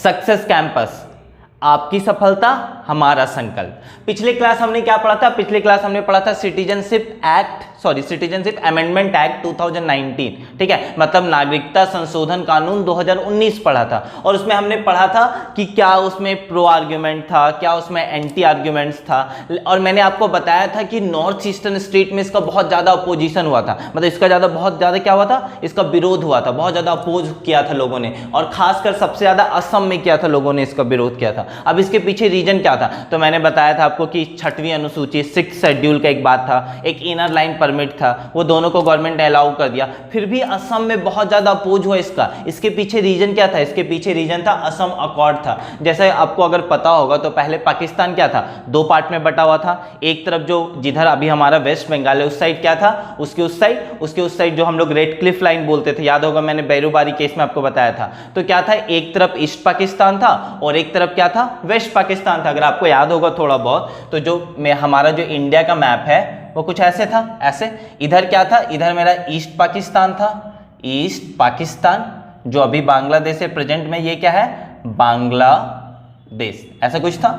Success campus, आपकी सफलता हमारा संकल्प। पिछले क्लास हमने क्या पढ़ा था? पिछले क्लास हमने पढ़ा था सिटीजनशिप अमेंडमेंट एक्ट 2019, ठीक है, मतलब नागरिकता संशोधन कानून 2019 पढ़ा था। और उसमें हमने पढ़ा था कि क्या उसमें प्रो आर्ग्यूमेंट था, क्या उसमें एंटी आर्ग्यूमेंट्स था। और मैंने आपको बताया था कि नॉर्थ ईस्टर्न स्टेट में इसका बहुत ज़्यादा अपोजिशन हुआ था, मतलब इसका बहुत ज़्यादा क्या हुआ था, इसका विरोध हुआ था, बहुत ज़्यादा अपोज किया था लोगों ने, और खासकर सबसे ज़्यादा असम में किया था लोगों ने, इसका विरोध किया था। अब इसके पीछे रीजन क्या था? तो मैंने बताया था आपको कि 6वीं अनुसूची 6th शेड्यूल का एक बात था, एक इनर लाइन परमिट था, वो दोनों को गवर्नमेंट ने अलाउ कर दिया। फिर भी असम में बहुत ज्यादा अपोज हुआ इसका। इसके पीछे रीजन क्या था? इसके पीछे रीजन था असम अकॉर्ड था। जैसे आपको अगर पता होगा तो पहले पाकिस्तान क्या था, 2 पार्ट में बटा हुआ था। एक तरफ जो जिधर अभी हमारा वेस्ट बंगाल है उस साइड क्या था, उसके उस साइड जो हम लोग रेड क्लिफ लाइन बोलते थे, याद होगा मैंने बैरूबारी केस में आपको बताया था। तो क्या था, एक तरफ ईस्ट पाकिस्तान था और एक तरफ क्या था, वेस्ट पाकिस्तान था। अगर आपको याद होगा थोड़ा बहुत तो जो हमारा जो इंडिया का मैप है वो कुछ ऐसे था, ऐसे। इधर क्या था, इधर मेरा ईस्ट पाकिस्तान था, ईस्ट पाकिस्तान, जो अभी बांग्लादेश है प्रेजेंट में, ये क्या है, बांग्लादेश, ऐसा कुछ था,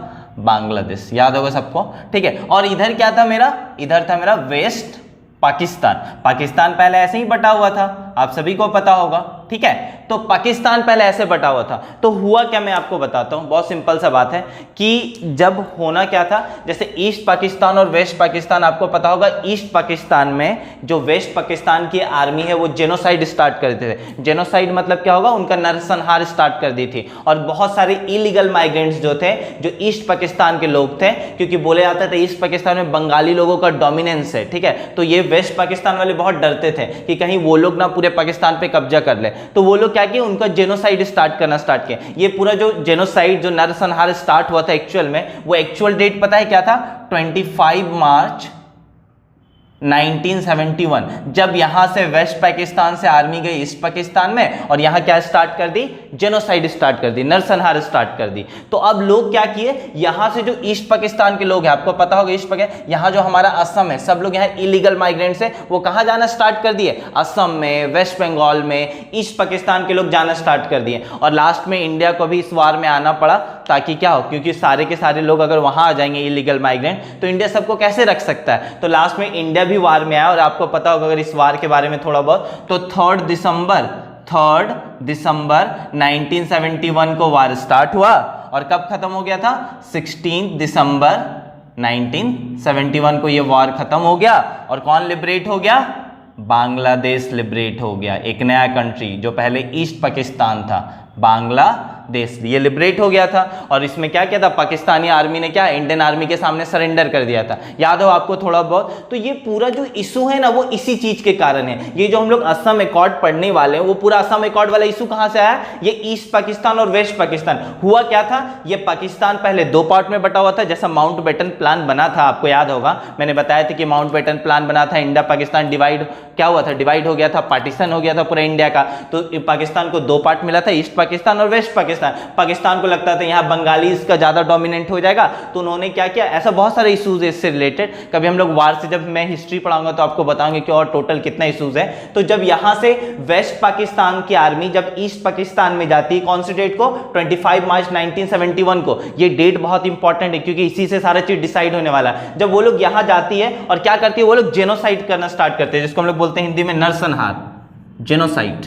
बांग्लादेश, याद होगा सबको, ठीक है। और इधर क्या था मेरा, इधर था मेरा वेस्ट पाकिस्तान पहले ऐसे ही बटा हुआ था, आप सभी को पता होगा, ठीक है। तो पाकिस्तान पहले ऐसे बटा हुआ था। तो हुआ क्या, मैं आपको बताता हूं, बहुत सिंपल सा बात है कि जब होना क्या था, जैसे ईस्ट पाकिस्तान और वेस्ट पाकिस्तान, आपको पता होगा ईस्ट पाकिस्तान में जो वेस्ट पाकिस्तान की आर्मी है वो जेनोसाइड स्टार्ट कर देते थे। जेनोसाइड मतलब क्या होगा, उनका नरसंहार स्टार्ट कर दी थी। और बहुत सारे इलीगल माइग्रेंट्स जो थे, जो ईस्ट पाकिस्तान के लोग थे, क्योंकि बोले जाते थे ईस्ट पाकिस्तान में बंगाली लोगों का डोमिनेंस है, ठीक है, तो ये वेस्ट पाकिस्तान वाले बहुत डरते थे कि कहीं वो लोग ना पूरे पाकिस्तान पे कब्जा कर ले। तो वो लोग क्या किए, उनका जेनोसाइड स्टार्ट किया। ये पूरा जो जेनोसाइड, जो नरसंहार स्टार्ट हुआ था एक्चुअल में, वो एक्चुअल डेट पता है क्या था, 25 मार्च 1971, जब यहां से वेस्ट पाकिस्तान से आर्मी गई ईस्ट पाकिस्तान में और यहां क्या स्टार्ट कर दी, जेनोसाइड स्टार्ट कर दी, नरसंहार स्टार्ट कर दी। तो अब लोग क्या किए, यहां से जो ईस्ट पाकिस्तान के लोग हैं, आपको पता होगा ईस्ट पाकिस्तान, यहां जो हमारा असम है, सब लोग यहां इलीगल माइग्रेंट्स है, वो कहां जाना स्टार्ट कर दिए, असम में, वेस्ट बंगाल में, ईस्ट पाकिस्तान के लोग जाना स्टार्ट कर दिए। और लास्ट में इंडिया को भी इस वार में आना पड़ा, ताकि क्या हो, क्योंकि सारे के सारे लोग अगर वहां आ जाएंगे इलीगल माइग्रेंट, तो इंडिया सबको कैसे रख सकता है। तो लास्ट में इंडिया भी वार में आया। और आपको पता होगा अगर इस वार के बारे में थोड़ा बहुत, तो 3 दिसंबर 1971 को वार स्टार्ट हुआ और कब खत्म हो गया था, 16 दिसंबर 1971 को ये वार खत्म हो गया। और कौन लिबरेट हो गया, बांग्लादेश लिबरेट हो गया। एक नया कंट्री जो पहले ईस्ट पाकिस्तान था, बांग्लादेश, ये लिबरेट हो गया था। और इसमें क्या किया था, पाकिस्तानी आर्मी ने क्या, इंडियन आर्मी के सामने सरेंडर कर दिया था, याद हो आपको थोड़ा बहुत। तो ये पूरा जो इशू है ना, वो इसी चीज के कारण है। ये जो हम लोग असम अकॉर्ड पढ़ने वाले हैं, वो पूरा असम अकॉर्ड वाला इशू कहां से आया, ये ईस्ट पाकिस्तान और वेस्ट पाकिस्तान। हुआ क्या था, ये पाकिस्तान पहले 2 पार्ट में बटा हुआ था, जैसा माउंटबेटन प्लान बना था, आपको याद होगा, मैंने बताया था कि माउंटबेटन प्लान बना था, इंडिया पाकिस्तान डिवाइड क्या हुआ था, डिवाइड हो गया था, पार्टीशन हो गया था पूरा इंडिया का। तो पाकिस्तान को 2 पार्ट मिला था, ईस्ट पाकिस्तान और वेस्ट पाकिस्तान। पाकिस्तान को लगता था यहाँ बंगालीज का ज्यादा डोमिनेंट हो जाएगा, तो उन्होंने क्या किया, ऐसा बहुत सारे इश्यूज है इससे रिलेटेड। कभी हम लोग वार से, जब मैं हिस्ट्री पढ़ाऊंगा तो आपको बताऊंगे कि और टोटल कितना इश्यूज है। तो जब यहां से वेस्ट पाकिस्तान की आर्मी जब ईस्ट पाकिस्तान में जाती है, कौन सी डेट को, 25 मार्च 1971 को। ये डेट बहुत इंपॉर्टेंट है क्योंकि इसी से सारा चीज डिसाइड होने वाला है। जब वो लोग यहां जाती है और क्या करती है, वो लोग जेनोसाइड करना स्टार्ट करते हैं, जिसको हम लोग बोलते हैं हिंदी में नरसंहार, जेनोसाइड,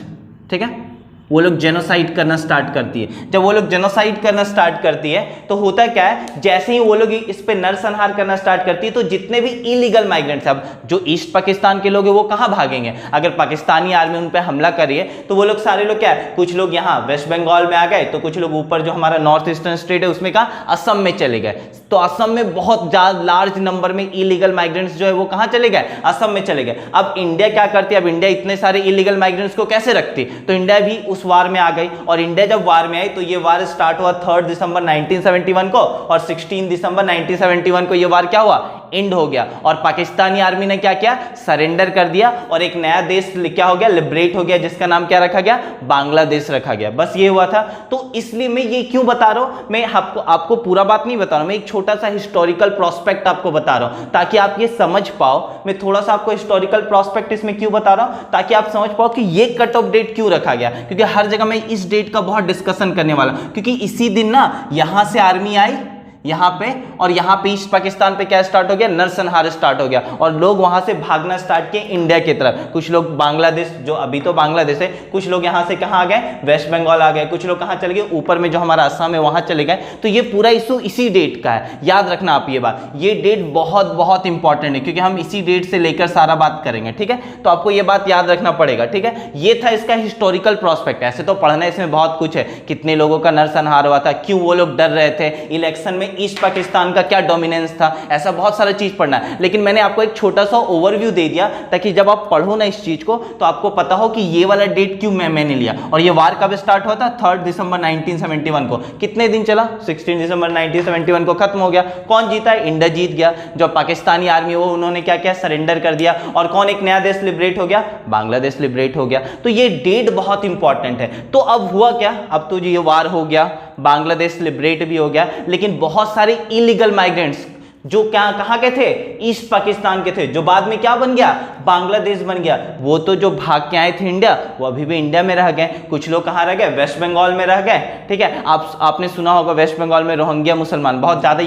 ठीक है। वो लोग जेनोसाइड करना स्टार्ट करती है। जब वो लोग जेनोसाइड करना स्टार्ट करती है तो होता क्या है, जैसे ही वो लोग इस पे नरसंहार करना स्टार्ट करती है, तो जितने भी इलीगल माइग्रेंट्स, अब जो ईस्ट पाकिस्तान के लोग हैं वो कहां भागेंगे, अगर पाकिस्तानी आर्मी उन पे हमला करिए तो वो लोग सारे लोग क्या है, कुछ लोग यहाँ वेस्ट बंगाल में आ गए, तो कुछ लोग ऊपर जो हमारा नॉर्थ ईस्टर्न स्टेट है उसमें कहा, असम में चले गए। तो असम में बहुत ज्यादा लार्ज नंबर में इलीगल माइग्रेंट्स जो है वो कहां चले गए, असम में चले गए। अब इंडिया क्या करती है, अब इंडिया इतने सारे इलीगल माइग्रेंट्स को कैसे रखती, तो इंडिया भी उस वार में आ गई। और इंडिया जब वार में आई तो ये वार स्टार्ट हुआ 3 दिसंबर 1971 को, और 16 दिसंबर 1971 को ये वार क्या हुआ, एंड हो गया और पाकिस्तानी आर्मी ने क्या किया, सरेंडर कर दिया और एक नया देश क्या हो गया, लिबरेट हो गया, जिसका नाम क्या रखा गया, बांग्लादेश रखा गया। बस ये हुआ था। तो इसलिए मैं ये क्यों बता रहा हूं, मैं आपको पूरा बात नहीं बता रहा हूं, मैं एक छोटा सा हिस्टोरिकल प्रोस्पेक्ट आपको बता रहा हूं ताकि आप ये समझ पाओ। मैं थोड़ा सा आपको हिस्टोरिकल प्रोस्पेक्ट इसमें क्यों बता रहा हूं, ताकि आप समझ पाओ कि ये कट ऑफ डेट क्यों रखा गया, क्योंकि हर जगह मैं इस डेट का बहुत डिस्कशन करने वाला हूं, क्योंकि इसी दिन ना यहां से आर्मी आई यहां पे, और यहां पे ईस्ट पाकिस्तान पे क्या स्टार्ट हो गया, नरसंहार स्टार्ट हो गया और लोग वहां से भागना स्टार्ट किए इंडिया की तरफ। कुछ लोग बांग्लादेश, जो अभी तो बांग्लादेश है, कुछ लोग यहां से कहां आ गए, वेस्ट बंगाल आ गए, कुछ लोग कहां चले गए, ऊपर में जो हमारा असम है वहां चले गए। तो ये पूरा इशू इसी डेट का है, याद रखना आप ये बात। ये डेट बहुत बहुत इंपॉर्टेंट है क्योंकि हम इसी डेट से लेकर सारा बात करेंगे, ठीक है। तो आपको ये बात याद रखना पड़ेगा, ठीक है। ये था इसका हिस्टोरिकल प्रोस्पेक्ट। ऐसे तो पढ़ना इसमें बहुत कुछ है, कितने लोगों का नरसंहार हुआ था, क्यों वो लोग डर रहे थे, इलेक्शन में ईस्ट पाकिस्तान का क्या डोमिनेंस था, ऐसा बहुत सारा चीज पढ़ना है। लेकिन मैंने आपको एक छोटा सा ओवरव्यू दे दिया ताकि जब आप पढ़ो ना इस चीज को तो आपको पता हो कि ये वाला डेट क्यों मैंने लिया। और ये वार कब स्टार्ट हुआ था, 3 दिसंबर 1971 को। कितने दिन चला, 16 दिसंबर 1971 को खत्म हो गया। कौन जीता, इंडिया जीत गया। जो पाकिस्तानी आर्मी वो उन्होंने क्या किया, सरेंडर कर दिया और कौन, एक नया देश लिबरेट हो गया, बांग्लादेश लिबरेट हो गया। तो ये डेट बहुत इंपॉर्टेंट है। तो अब हुआ क्या, अब तो ये वार हो गया, बांग्लादेश लिबरेट भी हो गया, लेकिन बहुत सारे इलीगल माइग्रेंट्स जो क्या कहां के थे, ईस्ट पाकिस्तान के थे, जो बाद में क्या बन गया, बांग्लादेश बन गया। वो तो जो भाग के आए थे इंडिया, वो अभी भी इंडिया में रह गए। कुछ लोग कहां रह गए, वेस्ट बंगाल में रह गए, ठीक है। आपने सुना होगा वेस्ट बंगाल में रोहिंग्या मुसलमान, बहुत ज्यादा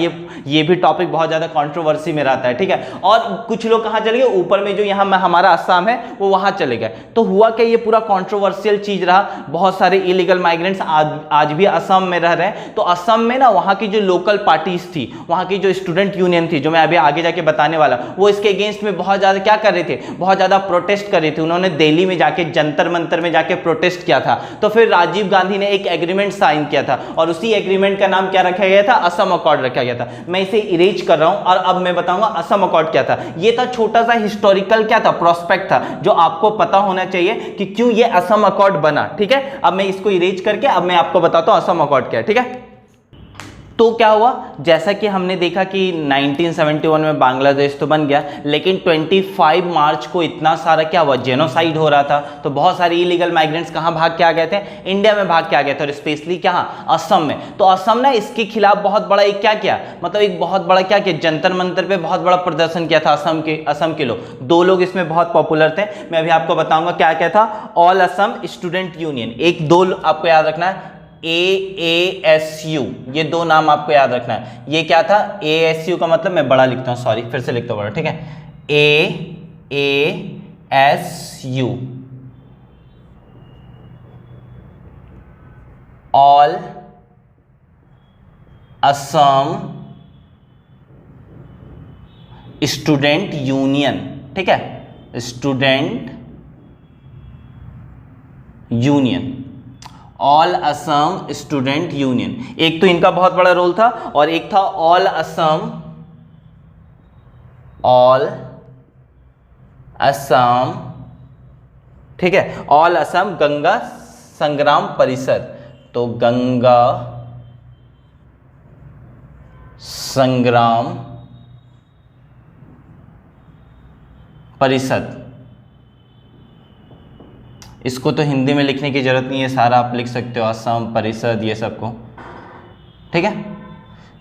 ये भी टॉपिक बहुत ज्यादा कंट्रोवर्सी में रहता है, ठीक है। और कुछ लोग कहां चले गए, ऊपर में जो यहाँ हमारा असम है वो वहां चले गए। तो हुआ क्या, ये पूरा कंट्रोवर्शियल चीज रहा। बहुत सारे इलीगल माइग्रेंट्स आज भी असम में रह रहे हैं। तो असम में ना वहां की जो लोकल पार्टीज थी, वहां की जो स्टूडेंट यूनियन थी, जो मैं अभी आगे जाके बताने वाला, वो इसके अगेंस्ट में बहुत ज्यादा क्या कर रहे थे, बहुत ज्यादा प्रोटेस्ट कर रहे थे। उन्होंने दिल्ली में जाके जंतर मंतर में जाके प्रोटेस्ट किया था। तो फिर राजीव गांधी ने एक एग्रीमेंट साइन किया था और उसी एग्रीमेंट का नाम क्या रखा गया था, असम अकॉर्ड रखा गया था। मैं इसे इरेज कर रहा हूं और अब मैं बताऊंगा असम अकॉर्ड क्या था। ये था छोटा सा हिस्टोरिकल क्या था, प्रोस्पेक्ट था, जो आपको पता होना चाहिए कि क्यों ये असम अकॉर्ड बना, ठीक है। अब मैं इसको इरेज करके अब मैं आपको बताता हूं असम अकॉर्ड क्या है, ठीक है। तो क्या हुआ, जैसा कि हमने देखा कि 1971 में बांग्लादेश तो बन गया, लेकिन 25 मार्च को इतना सारा क्या हुआ, जेनोसाइड हो रहा था। तो बहुत सारे इलीगल माइग्रेंट्स कहाँ भाग के आ गए थे, इंडिया में भाग के आ गए थे, और स्पेशली कहाँ, असम में। तो असम ने इसके खिलाफ बहुत बड़ा एक क्या किया, मतलब एक बहुत बड़ा क्या किया, जंतर मंतर पे बहुत बड़ा प्रदर्शन किया था असम के लोग। 2 लोग इसमें बहुत पॉपुलर थे, मैं अभी आपको बताऊंगा क्या क्या था। ऑल असम स्टूडेंट यूनियन, एक 2 आपको याद रखना है, AASU, ये 2 नाम आपको याद रखना है। ये क्या था, ASU का मतलब, मैं बड़ा लिखता हूं, सॉरी फिर से लिखता हूं बड़ा, ठीक है। AASU, all Assam student union, ठीक है, student union, all Assam student union. एक तो इनका बहुत बड़ा रोल था और एक था ऑल असम ठीक है, ऑल असम गंगा संग्राम परिषद। तो गंगा संग्राम परिषद, इसको तो हिंदी में लिखने की जरूरत नहीं है, सारा आप लिख सकते हो, असम परिषद, ये सबको, ठीक है।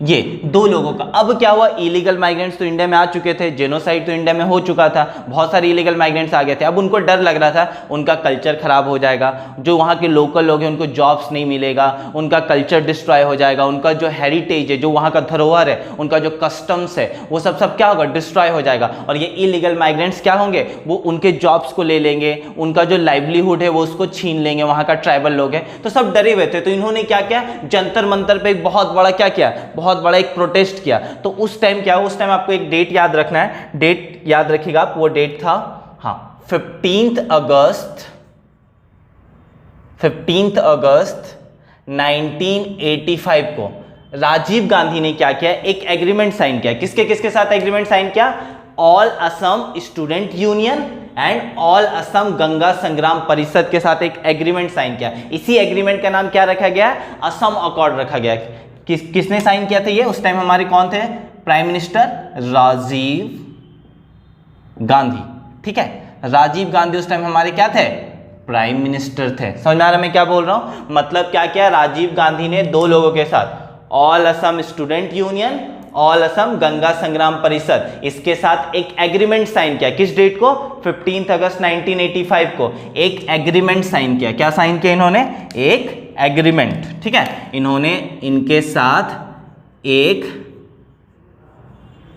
ये 2 लोगों का। अब क्या हुआ, इलीगल माइग्रेंट्स तो इंडिया में आ चुके थे, जेनोसाइड तो इंडिया में हो चुका था, बहुत सारे इलीगल माइग्रेंट्स आ गए थे। अब उनको डर लग रहा था उनका कल्चर खराब हो जाएगा, जो वहाँ के लोकल लोग हैं उनको जॉब्स नहीं मिलेगा, उनका कल्चर डिस्ट्रॉय हो जाएगा, उनका जो हेरिटेज है, जो वहाँ का धरोहर है, उनका जो कस्टम्स है, वो सब क्या होगा, डिस्ट्रॉय हो जाएगा। और ये इलीगल माइग्रेंट्स क्या होंगे, वो उनके जॉब्स को ले लेंगे, उनका जो लाइवलीहुड है वो उसको छीन लेंगे, वहाँ का ट्राइबल लोग हैं। तो सब डरे हुए थे। तो इन्होंने क्या किया, जंतर मंतर पे एक बहुत बड़ा क्या किया, बहुत बड़ा एक प्रोटेस्ट किया। तो उस टाइम क्या हुआ, उस टाइम आपको एक डेट याद रखना है, डेट याद रखिएगा आप, वो डेट था, हाँ, 15 अगस्त 1985 को राजीव गांधी ने क्या किया, एक एग्रीमेंट साइन किया। किसके किसके साथ एग्रीमेंट साइन किया, all Assam student union and all Assam Ganga संग्राम परिषद के साथ एक एग्रीमेंट साइन किया। इसी एग्रीमेंट का नाम क्या रखा गया, असम अकॉर्ड रखा गया। किसने साइन किया था ये, उस टाइम हमारे कौन थे, प्राइम मिनिस्टर राजीव गांधी। ठीक है, राजीव गांधी उस टाइम हमारे क्या थे, प्राइम मिनिस्टर थे। समझ में आ रहा है मैं क्या बोल रहा हूं? मतलब क्या किया राजीव गांधी ने दो लोगों के साथ, all Assam student union, all Assam Ganga संग्राम परिषद, इसके साथ एक एग्रीमेंट साइन किया। किस डेट को? 15 अगस्त 1985 को एक एग्रीमेंट साइन किया। क्या साइन किया इन्होंने? एक एग्रीमेंट। ठीक है, इन्होंने इनके साथ एक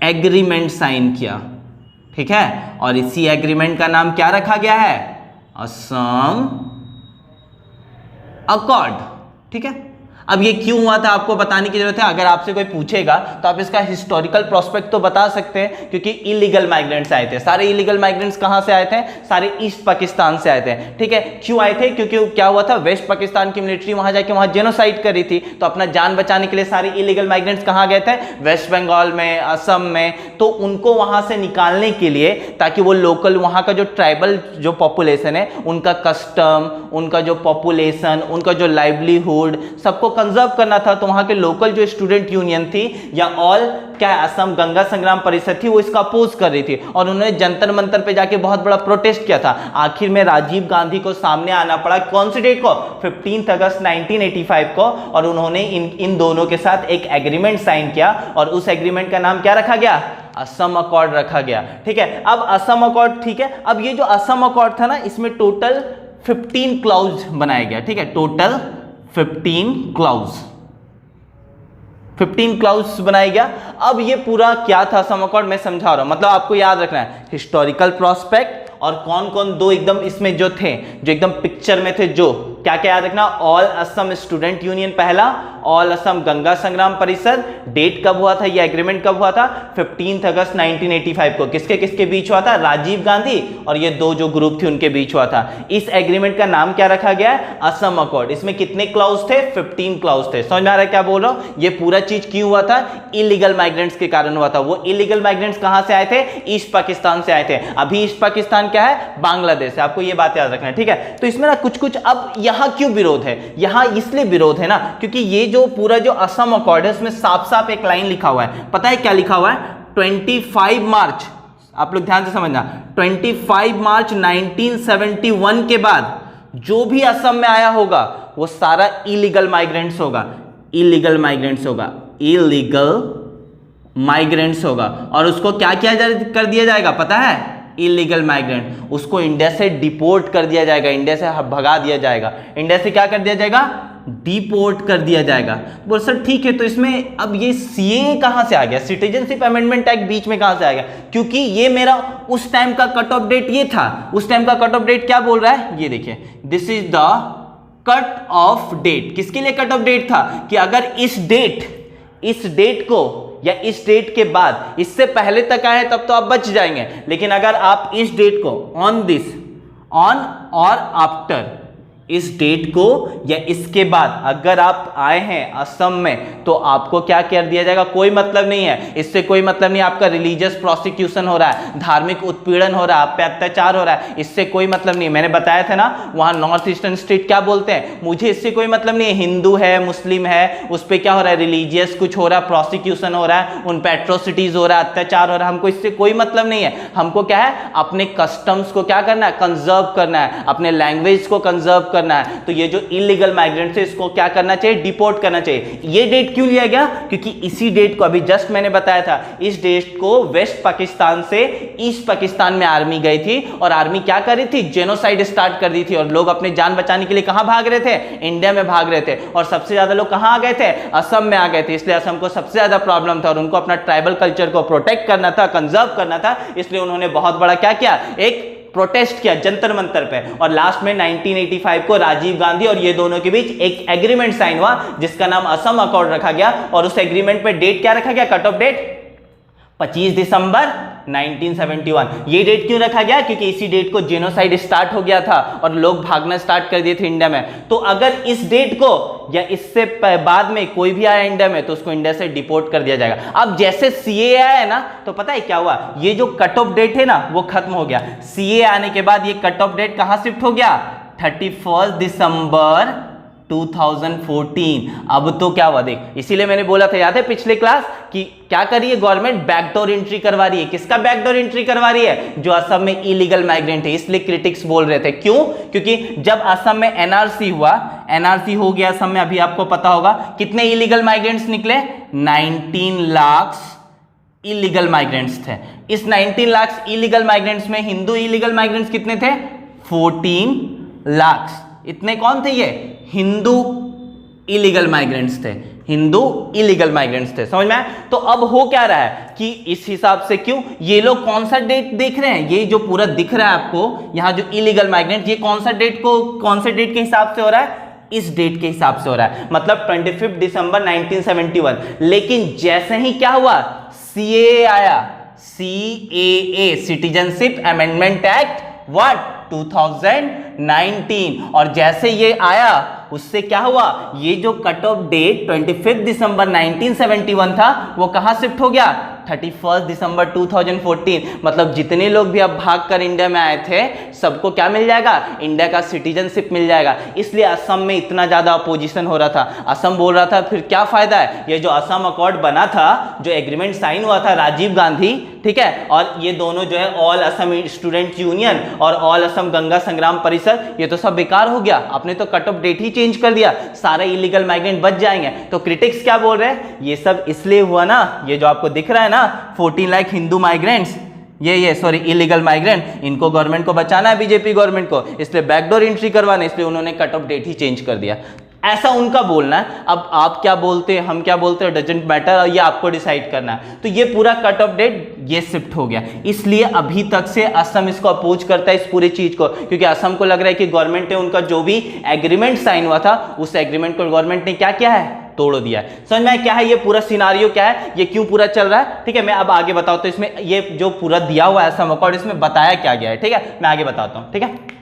एग्रीमेंट साइन किया। ठीक है, और इसी एग्रीमेंट का नाम क्या रखा गया है? असम अकॉर्ड। ठीक है, अब ये क्यों हुआ था आपको बताने की जरूरत है? अगर आपसे कोई पूछेगा तो आप इसका हिस्टोरिकल प्रोस्पेक्ट तो बता सकते हैं, क्योंकि इलीगल माइग्रेंट्स आए थे। सारे इलीगल माइग्रेंट्स कहां से आए थे? सारे ईस्ट पाकिस्तान से आए थे। ठीक है, क्यों आए थे? क्योंकि क्या हुआ था, वेस्ट पाकिस्तान की मिलिट्री वहां जाके वहां जेनोसाइड कर रही थी, तो अपना जान बचाने के लिए सारे इलीगल माइग्रेंट्स कहां गए थे? वेस्ट बंगाल में, असम में। तो उनको वहां से निकालने के लिए, ताकि वो लोकल वहां का जो ट्राइबल जो पॉपुलेशन है, उनका कस्टम, उनका जो पॉपुलेशन, उनका जो लाइवलीहुड, सबको कंजर्व करना था। तो वहां के लोकल जो स्टूडेंट यूनियन थी या ऑल क्या असम गंगा संग्राम परिषद थी, वो इसका अपोज कर रही थी, और उन्होंने जंतर मंतर पे जाके बहुत बड़ा प्रोटेस्ट किया था। आखिर में राजीव गांधी को सामने आना पड़ा। कौन सी डेट को? 15 अगस्त 1985 को। और उन्होंने इन दोनों के साथ एक एग्रीमेंट साइन किया, और उस एग्रीमेंट का नाम क्या रखा गया? असम अकॉर्ड रखा गया। ठीक है, अब असम अकॉर्ड, ठीक है, अब ये जो असम अकॉर्ड था ना, इसमें टोटल 15 क्लाउज बनाया गया। ठीक है, टोटल 15 क्लाउज बनाया गया। अब ये पूरा क्या था असम अकॉर्ड, मैं समझा रहा हूं। मतलब आपको याद रखना है हिस्टोरिकल प्रोस्पेक्ट, और कौन कौन दो एकदम इसमें जो थे, जो एकदम पिक्चर में थे, जो क्या क्या याद रखना? ऑल असम स्टूडेंट यूनियन पहला, ऑल असम गंगा संग्राम परिषद। डेट कब हुआ था, ये एग्रीमेंट कब हुआ था? 15 अगस्त 1985 को। किसके किसके बीच हुआ था? राजीव गांधी और ये दो जो ग्रुप थे उनके बीच हुआ था। इस एग्रीमेंट का नाम क्या रखा गया है? असम अकॉर्ड। इसमें कितने क्लाउज थे? 15 क्लाउज थे। समझ में आ रहा है क्या बोल रहा हूं? ये पूरा चीज क्यों हुआ था? इलीगल माइग्रेंट्स के कारण हुआ था। वो इलीगल माइग्रेंट्स कहां से आए थे? ईस्ट पाकिस्तान से आए थे। अभी ईस्ट पाकिस्तान क्या है? बांग्लादेश है। आपको ये बात याद रखना है। ठीक है, तो इसमें ना कुछ कुछ, अब यहां क्यों विरोध है? यहां इसलिए विरोध है ना, क्योंकि ये जो पूरा जो असम अकॉर्ड है, उसमें साफ साफ एक लाइन लिखा हुआ है। पता है क्या लिखा हुआ है? 25 मार्च, आप लोग ध्यान से समझना, 25 मार्च 1971 के बाद जो भी असम में आया होगा वो सारा इलीगल माइग्रेंट्स होगा। इलीगल माइग्रेंट्स होगा, इलीगल माइग्रेंट्स होगा। और उसको क्या किया कर दिया जाएगा पता है? इलीगल माइग्रेंट, उसको इंडिया से डिपोर्ट कर दिया जाएगा, इंडिया से भगा दिया जाएगा। इंडिया से क्या कर दिया जाएगा? डिपोर्ट कर दिया जाएगा। बोल सर ठीक है, तो इसमें अब ये सीए कहां से आ गया? सिटीजनशिप अमेंडमेंट एक्ट बीच में कहां से आ गया? क्योंकि ये मेरा उस टाइम का कट ऑफ डेट ये था। उस टाइम का कट ऑफ डेट क्या बोल रहा है? ये देखिए, this is the cut off date. किसके लिए कट ऑफ डेट था? कि अगर इस डेट को या इस डेट के बाद, इससे पहले तक आए तब तो आप बच जाएंगे, लेकिन अगर आप इस डेट को ऑन और आफ्टर इस डेट को या इसके बाद अगर आप आए हैं असम में, तो आपको क्या कर दिया जाएगा? कोई मतलब नहीं है इससे, कोई मतलब नहीं। आपका रिलीजियस प्रोसिक्यूशन हो रहा है, धार्मिक उत्पीड़न हो रहा है, आप पे अत्याचार हो रहा है, इससे कोई मतलब नहीं। मैंने बताया था ना, वहां नॉर्थ ईस्टर्न स्टेट क्या बोलते हैं? मुझे इससे कोई मतलब नहीं है। हिंदू है, मुस्लिम है, उस पर क्या हो रहा है? रिलीजियस कुछ हो रहा है, प्रोसिक्यूशन हो रहा है, उन पर एट्रोसिटीज हो रहा है, अत्याचार हो रहा है, हमको इससे कोई मतलब नहीं है। हमको क्या है? अपने कस्टम्स को क्या करना है? कंजर्व करना है, अपने लैंग्वेज को कंजर्व करना है। तो ये जो इलीगल माइग्रेंट्स है, इसको क्या करना चाहिए? डिपोर्ट करना चाहिए। ये डेट क्यों लिया गया? क्योंकि इसी डेट को, अभी जस्ट मैंने बताया था, इस डेट को वेस्ट पाकिस्तान से ईस्ट पाकिस्तान में आर्मी गई थी, और आर्मी क्या कर रही थी? जेनोसाइड स्टार्ट कर दी थी, और लोग अपने जान बचाने के लिए कहां भाग रहे थे? इंडिया में भाग रहे थे। और सबसे ज्यादा लोग कहां आ गए थे? असम में आ गए थे। इसलिए असम को सबसे ज्यादा प्रॉब्लम था, और उनको अपना ट्राइबल कल्चर को प्रोटेक्ट करना था, कंजर्व करना था। इसलिए उन्होंने बहुत बड़ा क्या किया? एक प्रोटेस्ट किया जंतर मंतर पे। और लास्ट में 1985 को राजीव गांधी और ये दोनों के बीच एक एग्रीमेंट साइन हुआ, जिसका नाम असम अकॉर्ड रखा गया। और उस एग्रीमेंट पे डेट क्या रखा गया? कट ऑफ डेट 25 दिसंबर 1971। ये डेट क्यों रखा गया? क्योंकि इसी डेट को जेनोसाइड स्टार्ट हो गया था और लोग भागना स्टार्ट कर दिए थे इंडिया में। तो अगर इस डेट को या इससे बाद में कोई भी आया इंडिया में, तो उसको इंडिया से डिपोर्ट कर दिया जाएगा। अब जैसे सीए आया है ना, तो पता है क्या हुआ? ये जो कट ऑफ डेट है ना, वो खत्म हो गया। सीए आने के बाद ये कट ऑफ डेट कहां शिफ्ट हो गया? 31 दिसंबर 2014। अब तो क्या हुआ देख, इसीलिए मैंने बोला था, याद है पिछले क्लास, कि क्या करी है गवर्नमेंट, बैकडोर एंट्री करवा रही है। किसका बैकडोर एंट्री करवा रही है? जो असम में इलीगल माइग्रेंट है। इसलिए क्रिटिक्स बोल रहे थे, क्यों? क्योंकि जब असम में एनआरसी हुआ, एनआरसी हो गया असम में, अभी आपको पता होगा कितने इलीगल माइग्रेंट्स निकले, 19 लाख इलीगल माइग्रेंट्स थे। इस 19 लाख इलीगल माइग्रेंट्स में हिंदू इलीगल माइग्रेंट्स कितने थे? 14 लाख। इतने कौन थे? ये हिंदू इलीगल माइग्रेंट्स थे, हिंदू इलीगल माइग्रेंट्स थे। समझ में आया? तो अब हो क्या रहा है कि इस हिसाब से, क्यों ये लोग कौन सा डेट देख रहे हैं, ये जो पूरा दिख रहा है आपको यहां जो इलीगल माइग्रेंट, ये कौन सा डेट को, कौन से डेट के हिसाब से हो रहा है? इस डेट के हिसाब से हो रहा है, मतलब 25 दिसंबर 1971। लेकिन जैसे ही क्या हुआ, सीएए आया, CAA citizenship amendment act, what, 2019। और जैसे ये आया, उससे क्या हुआ, ये जो कट ऑफ डेट 25 दिसंबर 1971 था, वो कहां शिफ्ट हो गया? 31 दिसंबर 2014। मतलब जितने लोग भी अब भाग कर इंडिया में आए थे, सबको क्या मिल जाएगा? इंडिया का सिटीजनशिप मिल जाएगा। इसलिए असम में इतना ज्यादा अपोजिशन हो रहा था। असम बोल रहा था फिर क्या फायदा है, ये जो असम अकॉर्ड बना था, जो एग्रीमेंट साइन हुआ था राजीव गांधी, ठीक है, और ये दोनों जो है ऑल असम स्टूडेंट यूनियन और ऑल असम गंगा संग्राम परिषद, ये तो सब बेकार हो गया। आपने तो कट ऑफ डेट ही चेंज कर दिया, सारे इलीगल माइग्रेंट बच जाएंगे। तो क्रिटिक्स क्या बोल रहे हैं, ये सब इसलिए हुआ ना, ये जो आपको दिख रहा है ना 14 लाख हिंदू माइग्रेंट्स, ये सॉरी इलीगल माइग्रेंट, इनको गवर्नमेंट को बचाना है, बीजेपी गवर्नमेंट को, इसलिए बैकडोर एंट्री करवाना, इसलिए उन्होंने कट ऑफ डेट ही चेंज कर दिया। ऐसा उनका बोलना है। अब आप क्या बोलते हैं, हम क्या बोलते हैं, डजंट मैटर, और ये आपको डिसाइड करना है। तो ये पूरा कट ऑफ डेट ये शिफ्ट हो गया, इसलिए अभी तक से असम इसको अपोज करता है, इस पूरी चीज को, क्योंकि असम को लग रहा है कि गवर्नमेंट ने उनका जो भी एग्रीमेंट साइन हुआ था, उस एग्रीमेंट को गवर्नमेंट ने क्या किया है, तोड़ दिया है। समझ में क्या है ये पूरा सिनारियो, क्या है ये, क्यों पूरा चल रहा है? ठीक है, मैं अब आगे बताता हूं। तो इसमें ये जो पूरा दिया हुआ है असम अकॉर्ड, इसमें बताया क्या गया है, ठीक है, मैं आगे बताता हूं। ठीक है,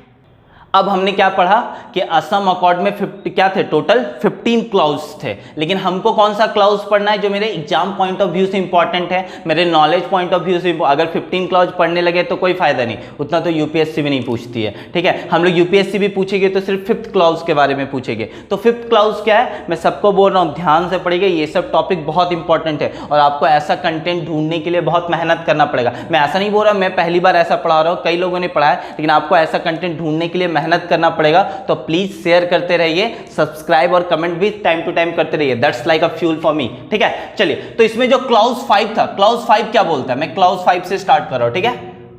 अब हमने क्या पढ़ा कि असम अकॉर्ड में 50 क्या थे, टोटल 15 क्लाउज थे। लेकिन हमको कौन सा क्लाउज पढ़ना है जो मेरे एग्जाम पॉइंट ऑफ व्यू से इंपॉर्टेंट है, मेरे नॉलेज पॉइंट ऑफ व्यू से। अगर 15 क्लाउज पढ़ने लगे तो कोई फायदा नहीं, उतना तो यूपीएससी भी नहीं पूछती है। ठीक है, हम लोग यूपीएससी भी पूछेंगे तो सिर्फ 5th क्लाउज के बारे में पूछेंगे। तो 5th क्लाउज क्या है, मैं सबको बोल रहा हूँ ध्यान से पढ़िएगा, ये सब टॉपिक बहुत इंपॉर्टेंट है और आपको ऐसा कंटेंट ढूंढने के लिए बहुत मेहनत करना पड़ेगा। मैं ऐसा नहीं बोल रहा मैं पहली बार ऐसा पढ़ा रहा हूँ, कई लोगों ने पढ़ा है, लेकिन आपको ऐसा कंटेंट ढूंढने के लिए मेहनत करना पड़ेगा। तो प्लीज शेयर करते रहिए, सब्सक्राइब और कमेंट भी टाइम टू टाइम करते रहिए, that's like a fuel for me. ठीक है, चलिए, तो इसमें जो क्लाउज 5 था, क्लाउज 5 क्या बोलता है, मैं क्लाउज 5 से स्टार्ट कर रहा हूं। ठीक है,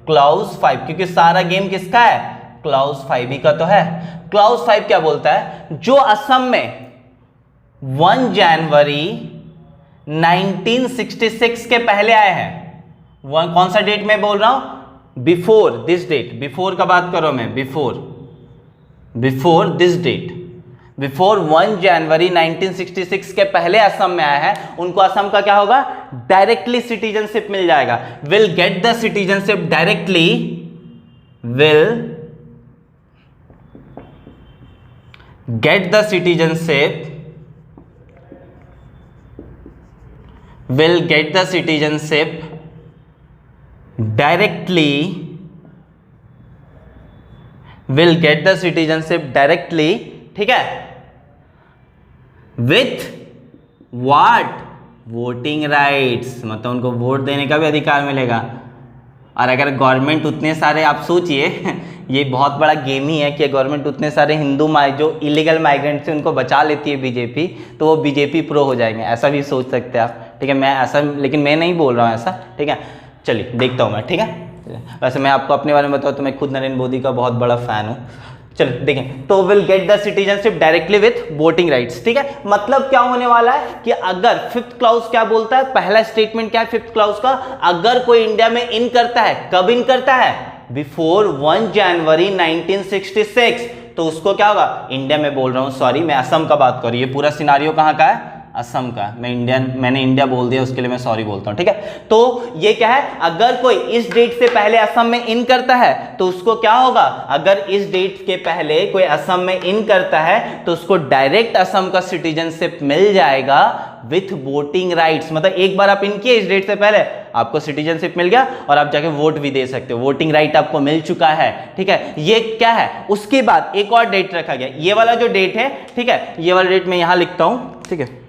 क्लाउज 5, क्योंकि सारा गेम किसका है, क्लाउज 5 ही का तो है। क्लाउज 5 क्या बोलता है, जो असम में 1 जनवरी 1966 के पहले आए हैं, कौन सा डेट में बोल रहा हूं, बिफोर दिस डेट, बिफोर का बात करो मैं, बिफोर दिस डेट, बिफोर 1 जनवरी 1966 के पहले असम में आया है, उनको असम का क्या होगा, डायरेक्टली सिटीजनशिप मिल जाएगा। Will get the citizenship directly, will get the citizenship, will get the citizenship directly, will get the citizenship directly, ठीक है, with what, voting rights, मतलब उनको वोट देने का भी अधिकार मिलेगा। और अगर गवर्नमेंट उतने सारे, आप सोचिए ये बहुत बड़ा गेम ही है कि गवर्नमेंट उतने सारे हिंदू जो इलीगल माइग्रेंट से उनको बचा लेती है बीजेपी, तो वो बीजेपी प्रो हो जाएंगे, ऐसा भी सोच सकते हैं आप। ठीक है, मैं ऐसा, लेकिन मैं नहीं बोल रहा हूँ ऐसा। ठीक है, चलिए देखता हूँ मैं। ठीक है, वैसे मैं आपको अपने बारे में बताऊं तो मैं खुद नरेंद्र मोदी का बहुत बड़ा फैन हूं। चलो देखें, तो will get the citizenship directly with voting rights. ठीक है, मतलब क्या होने वाला है कि अगर 5th क्लाउज क्या बोलता है, पहला स्टेटमेंट क्या है 5th क्लाउज का, अगर कोई इंडिया में इन करता है, कब इन करता है, बिफोर 1 जनवरी 1966, तो उसको क्या होगा, इंडिया में बोल रहा हूं, सॉरी मैं असम का बात कर रही हूं, ये पूरा सिनारियो कहां का है, असम का। मैंने इंडिया बोल दिया, उसके लिए मैं सॉरी बोलता हूं, ठीक है। तो ये क्या है, अगर कोई इस डेट से पहले असम में इन करता है तो उसको क्या होगा, अगर इस डेट के पहले कोई असम में इन करता है तो उसको डायरेक्ट असम का सिटीजनशिप मिल जाएगा विथ वोटिंग राइट्स। मतलब एक बार आप इन किए इस डेट से पहले, आपको सिटीजनशिप मिल गया और आप जाके वोट भी दे सकते हो, वोटिंग राइट आपको मिल चुका है, ठीक है। ये क्या है, उसके बाद एक और डेट रखा गया, ये वाला जो डेट है, ठीक है, ये वाला डेट मैं यहां लिखता हूं, ठीक है।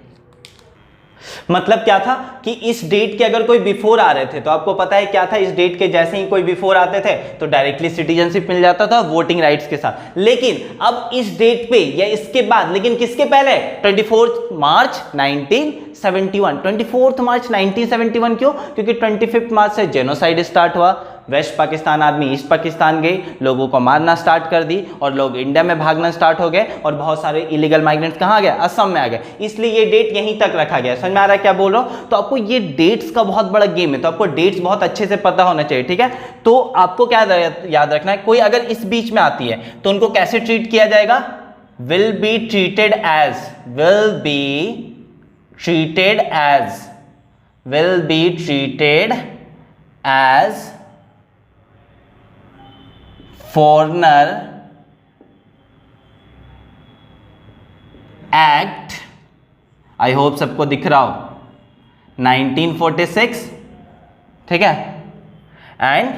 मतलब क्या था कि इस डेट के अगर कोई बिफोर आ रहे थे तो आपको पता है क्या था, इस डेट के जैसे ही कोई बिफोर आते थे तो डायरेक्टली सिटीजनशिप मिल जाता था वोटिंग राइट्स के साथ। लेकिन अब इस डेट पे या इसके बाद, लेकिन किसके पहले, 24 मार्च 1971। 24 मार्च 1971 क्यों, क्योंकि 25 मार्च से जेनोसाइड स्टार्ट हुआ, west Pakistan army east Pakistan गई, लोगों को मारना स्टार्ट कर दी और लोग इंडिया में भागना स्टार्ट हो गए और बहुत सारे इलीगल माइग्रेंट्स कहाँ गए, असम में आ गए। इसलिए ये डेट यहीं तक रखा गया। समझ में आ रहा है क्या बोल रहा हूं। तो आपको ये डेट्स का बहुत बड़ा गेम है, तो आपको डेट्स बहुत अच्छे से पता होना चाहिए, ठीक है। तो आपको क्या याद रखना है, कोई अगर इस बीच में आती है तो उनको कैसे ट्रीट किया जाएगा, will be treated as, will be treated as, will be treated as foreigner act, I hope सबको दिख रहा हो, 1946, ठीक है, and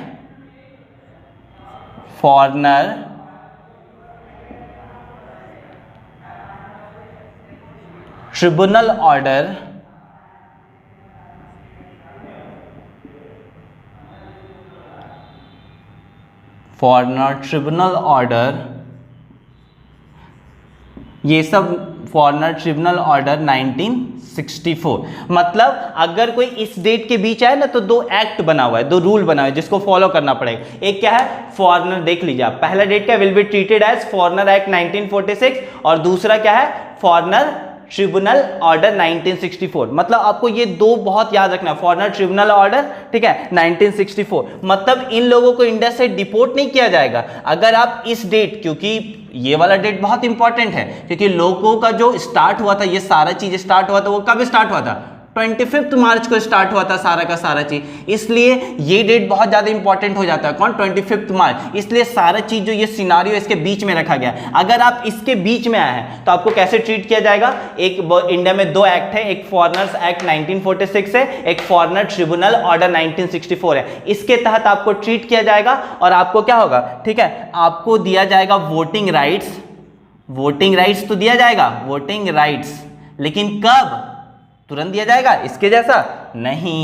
foreigner tribunal order foreigner tribunal order, ये सब फॉरेनर ट्रिब्यूनल ऑर्डर 1964। मतलब अगर कोई इस डेट के बीच आए ना तो दो एक्ट बना हुआ है, दो रूल बना हुआ है जिसको फॉलो करना पड़ेगा। एक क्या है, फॉरेनर, देख लीजिए आप, पहला डेट क्या, will be treated as foreigner act 1946 और दूसरा क्या है, फॉरेनर ट्रिब्यूनल ऑर्डर 1964। मतलब आपको ये दो बहुत याद रखना, फॉरेनर ट्रिब्यूनल ऑर्डर, ठीक है, 1964। मतलब इन लोगों को इंडिया से डिपोर्ट नहीं किया जाएगा अगर आप इस डेट, क्योंकि ये वाला डेट बहुत इंपॉर्टेंट है क्योंकि लोगों का जो स्टार्ट हुआ था, ये सारा चीज स्टार्ट हुआ था, वो कब स्टार्ट हुआ था, 25 मार्च को स्टार्ट हुआ था सारा का सारा चीज। इसलिए ये डेट बहुत ज्यादा इंपॉर्टेंट हो जाता है, कौन, 25 मार्च। इसलिए सारा चीज जो ये सिनारियो इसके बीच में रखा गया। अगर आप इसके बीच में आए हैं तो आपको कैसे ट्रीट किया जाएगा, एक इंडिया में दो एक्ट है, एक फॉरेनर्स एक्ट 1946 है, एक फॉरेनर ट्रिब्यूनल ऑर्डर 1964 है। इसके तहत आपको ट्रीट किया जाएगा और आपको क्या होगा, ठीक है, आपको दिया जाएगा वोटिंग राइट्स। वोटिंग राइट्स तो दिया जाएगा, वोटिंग राइट्स, लेकिन कब, तुरंत दिया जाएगा इसके जैसा नहीं।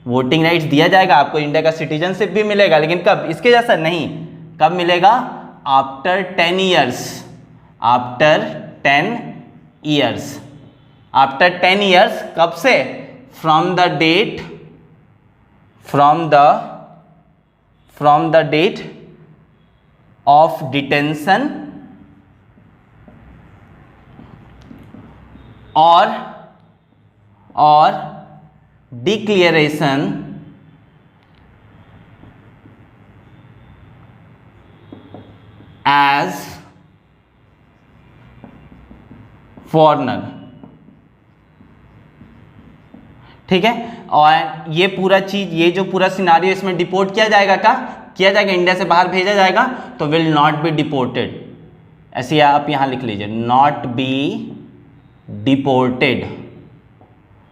वोटिंग राइट्स दिया जाएगा, आपको इंडिया का सिटीजनशिप भी मिलेगा, लेकिन कब, इसके जैसा नहीं। कब मिलेगा, after 10 years, after 10 years, after 10 years. कब से, from the date, from the date of detention और डिक्लेरेशन एज फॉरेनर, ठीक है। और ये पूरा चीज, ये जो पूरा सिनारियो, इसमें डिपोर्ट किया जाएगा, क्या किया जाएगा, इंडिया से बाहर भेजा जाएगा, तो विल नॉट बी डिपोर्टेड। ऐसे आप यहां लिख लीजिए, नॉट बी डिपोर्टेड,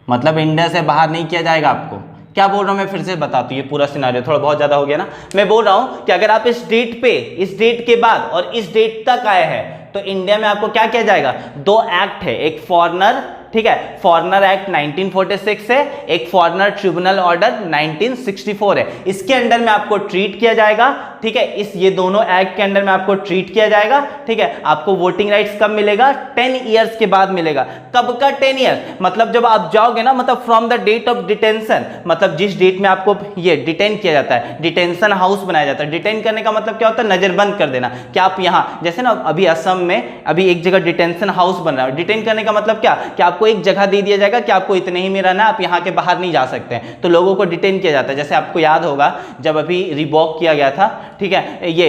मतलब इंडिया से बाहर नहीं किया जाएगा आपको। क्या बोल रहा हूं मैं, फिर से बताता हूं, ये पूरा सिनारियो थोड़ा बहुत ज्यादा हो गया ना। मैं बोल रहा हूं कि अगर आप इस डेट पे, इस डेट के बाद और इस डेट तक आए हैं तो इंडिया में आपको क्या किया जाएगा, दो एक्ट है, एक फॉरेनर, ठीक है, फॉरेनर एक्ट 1946 है, एक फॉरेनर ट्रिब्यूनल ऑर्डर 1964 है। इसके अंडर में आपको ट्रीट किया जाएगा, ठीक है, इस ये दोनों एक्ट के अंडर में आपको ट्रीट किया जाएगा, ठीक है। आपको वोटिंग राइट्स कब मिलेगा, 10 ईयर्स के बाद मिलेगा। कब का 10 ईयर्स, मतलब जब आप जाओगे ना, मतलब from the date of detention, मतलब जिस डेट में आपको ये डिटेन किया जाता है, डिटेंशन हाउस बनाया जाता है। डिटेन करने का मतलब क्या होता है, नजरबंद कर देना। क्या आप यहाँ, जैसे ना अभी असम में अभी एक जगह डिटेंशन हाउस बन रहा है, डिटेन करने का मतलब क्या, कि आपको एक जगह दे दिया जाएगा कि आपको इतने ही में रहना, आप यहाँ के बाहर नहीं जा सकते हैं, तो लोगों को डिटेन किया जाता है। जैसे आपको याद होगा जब अभी रिवॉक किया गया था, ठीक है, ये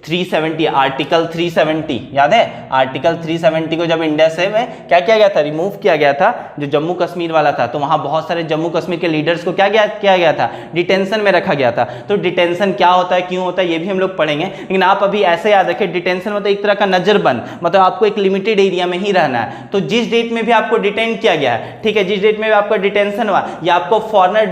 370, आर्टिकल 370 याद है? आर्टिकल 370 को जब इंडिया से में क्या किया गया था, रिमूव किया गया था, जो जम्मू कश्मीर वाला था, तो वहां बहुत सारे जम्मू कश्मीर के लीडर्स को क्या किया गया था, डिटेंशन में रखा गया था। तो डिटेंशन क्या होता है, क्यों होता है, ये भी हम लोग पढ़ेंगे, लेकिन आप अभी ऐसे याद रखें, डिटेंशन मतलब एक तरह का नजरबंद, मतलब आपको एक लिमिटेड एरिया में ही रहना है। तो जिस डेट में भी आपको डिटेन किया गया है, ठीक है, जिस डेट में भी आपका डिटेंशन हुआ या आपको फॉरेनर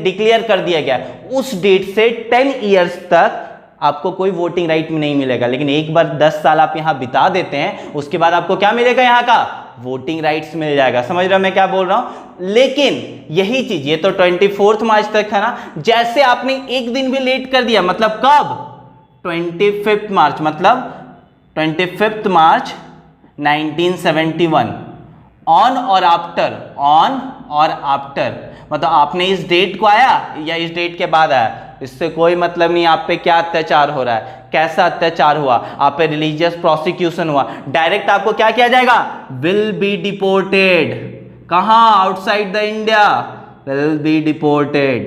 डिक्लेयर कर दिया गया, उस डेट से 10 ईयर्स तक आपको कोई वोटिंग राइट नहीं मिलेगा। लेकिन एक बार 10 साल आप यहां बिता देते हैं, उसके बाद आपको क्या मिलेगा, यहां का वोटिंग राइट्स मिल जाएगा। समझ रहे हो मैं क्या बोल रहा हूं? लेकिन यही चीज, ये तो 24 मार्च तक था ना, जैसे आपने एक दिन भी लेट कर दिया, मतलब कब, 25 मार्च, मतलब 25 मार्च 1971, ऑन और आफ्टर, मतलब आपने इस डेट को आया या इस डेट के बाद आया, इससे कोई मतलब नहीं आप पे क्या अत्याचार हो रहा है, कैसा अत्याचार हुआ, आप पे रिलीजियस प्रोसिक्यूशन हुआ, डायरेक्ट आपको क्या किया जाएगा, विल बी डिपोर्टेड। कहां, outside the India, will be deported,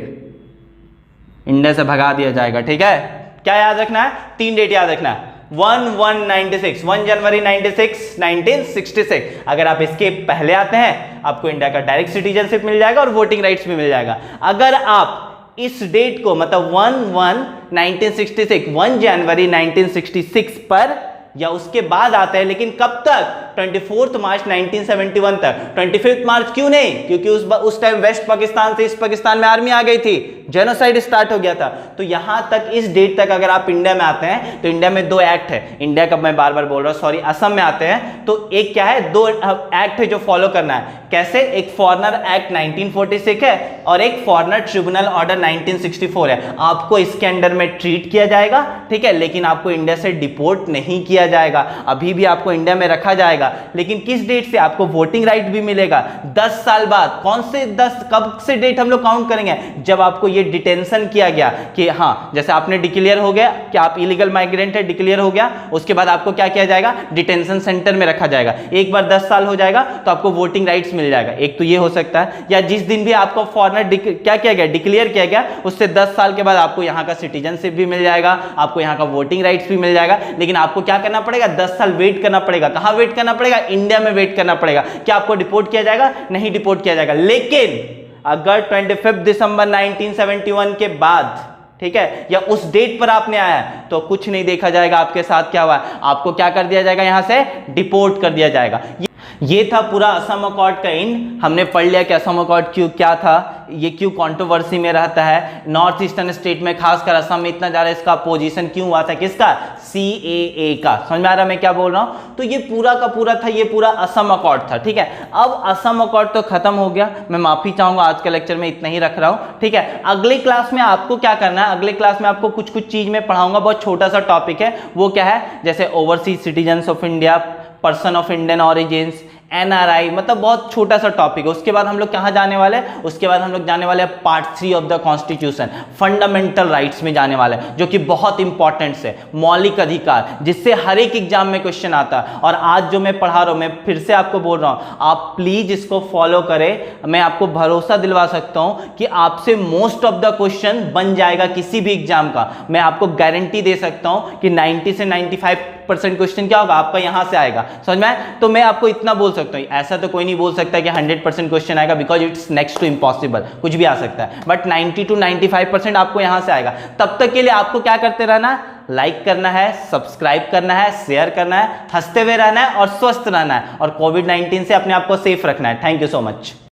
India से भगा दिया जाएगा। ठीक है, क्या याद रखना है, 3 डेट याद रखना है, 1 जनवरी 1966। अगर आप इसके पहले आते हैं, आपको इंडिया का डायरेक्ट सिटीजनशिप मिल जाएगा और वोटिंग राइट्स भी मिल जाएगा। अगर आप इस डेट को, मतलब 1 जनवरी 1966 पर या उसके बाद आता है, लेकिन कब तक, 24 मार्च 1971 तक। 25 मार्च क्यों नहीं, क्योंकि उस टाइम वेस्ट पाकिस्तान से ईस्ट पाकिस्तान में आर्मी आ गई थी, जेनोसाइड स्टार्ट हो गया था। तो यहां तक, इस डेट तक अगर आप इंडिया में आते हैं, तो इंडिया में 2 एक्ट है, इंडिया का मैं बार बार बोल रहा हूं, सॉरी, असम में आते हैं तो एक क्या है, 2 एक्ट है जो फॉलो करना है। कैसे, एक फॉरेनर एक्ट 1946 है और एक फॉरेनर ट्रिब्यूनल ऑर्डर 1964 है। आपको इसके अंडर में ट्रीट किया जाएगा, ठीक है, लेकिन आपको इंडिया से डिपोर्ट नहीं किया जाएगा, अभी भी आपको इंडिया में रखा जाएगा। लेकिन किस डेट से आपको वोटिंग राइट भी मिलेगा, 10 साल बाद। कौन से 10, कब से डेट हम लोग काउंट करेंगे, जब आपको ये डिटेंशन किया गया कि हाँ, जैसे आपने डिक्लेयर हो गया कि आप इलीगल माइग्रेंट है, डिक्लेयर हो गया, उसके बाद आपको क्या किया जाएगा, डिटेंशन सेंटर में रखा जाएगा। एक बार 10 साल हो जाएगा तो आपको वोटिंग राइट्स मिल जाएगा। एक तो ये हो सकता है, या जिस दिन भी आपको फॉरेनर क्या किया गया, डिक्लेयर किया गया, उससे 10 साल के बाद आपको यहां का सिटीजनशिप भी मिल जाएगा, आपको यहां का वोटिंग राइट्स भी मिल जाएगा। लेकिन आपको क्या करना पड़ेगा, 10 साल वेट करना पड़ेगा। कहां वेट करना पड़ेगा, इंडिया में वेट करना पड़ेगा। क्या आपको डिपोर्ट किया जाएगा, नहीं डिपोर्ट किया जाएगा। लेकिन अगर 25 दिसंबर 1971 के बाद, ठीक है, या उस डेट पर आपने आया, तो कुछ नहीं देखा जाएगा आपके साथ क्या हुआ है, आपको क्या कर दिया जाएगा, यहां से डिपोर्ट कर दिया जाएगा। ये था पूरा असम अकॉर्ड का एंड। हमने पढ़ लिया कि असम अकॉर्ड क्यों क्या था, ये क्यों कंट्रोवर्सी में रहता है, नॉर्थ ईस्टर्न स्टेट में, खासकर असम में इतना ज्यादा इसका अपोजिशन क्यों हुआ था, किसका, CAA का। समझ में आ रहा मैं क्या बोल रहा हूं? तो ये पूरा का पूरा था, ये पूरा असम अकॉर्ड था। ठीक है, अब असम अकॉर्ड तो खत्म हो गया, मैं माफी चाहूंगा, आज के लेक्चर में इतना ही रख रहा हूं। ठीक है, अगले क्लास में आपको क्या करना है, अगले क्लास में आपको कुछ चीज में पढ़ाऊंगा, बहुत छोटा सा टॉपिक है, वो क्या है, जैसे overseas citizens of India, person of Indian origins, NRI, मतलब बहुत छोटा सा टॉपिक है। उसके बाद हम लोग कहां जाने वाले हैं, उसके बाद हम लोग जाने वाले हैं part 3 of the constitution, fundamental rights में जाने वाले हैं, जो कि बहुत इंपॉर्टेंट है, मौलिक अधिकार, जिससे हर एक एग्जाम में क्वेश्चन आता है। और आज जो मैं पढ़ा रहा हूं, मैं फिर से आपको बोल रहा हूं, आप प्लीज इसको फॉलो करें। मैं आपको भरोसा दिलवा सकता हूं कि आपसे मोस्ट ऑफ द क्वेश्चन बन जाएगा किसी भी एग्जाम का। मैं आपको गारंटी दे सकता हूं कि 90 से 95% क्वेश्चन क्या होगा, आपका यहां से आएगा। समझ में? तो मैं आपको इतना बोल सकता हूं, ऐसा तो कोई नहीं बोल सकता कि 100% क्वेश्चन आएगा, because it's next to impossible, कुछ भी आ सकता है, बट 90 to 95% आपको यहां से आएगा। तब तक के लिए आपको क्या करते रहना है, लाइक करना है, सब्सक्राइब करना है, शेयर करना है, हंसते हुए रहना है और स्वस्थ रहना है, और कोविड-19 से अपने आप को सेफ रखना है। Thank you so much.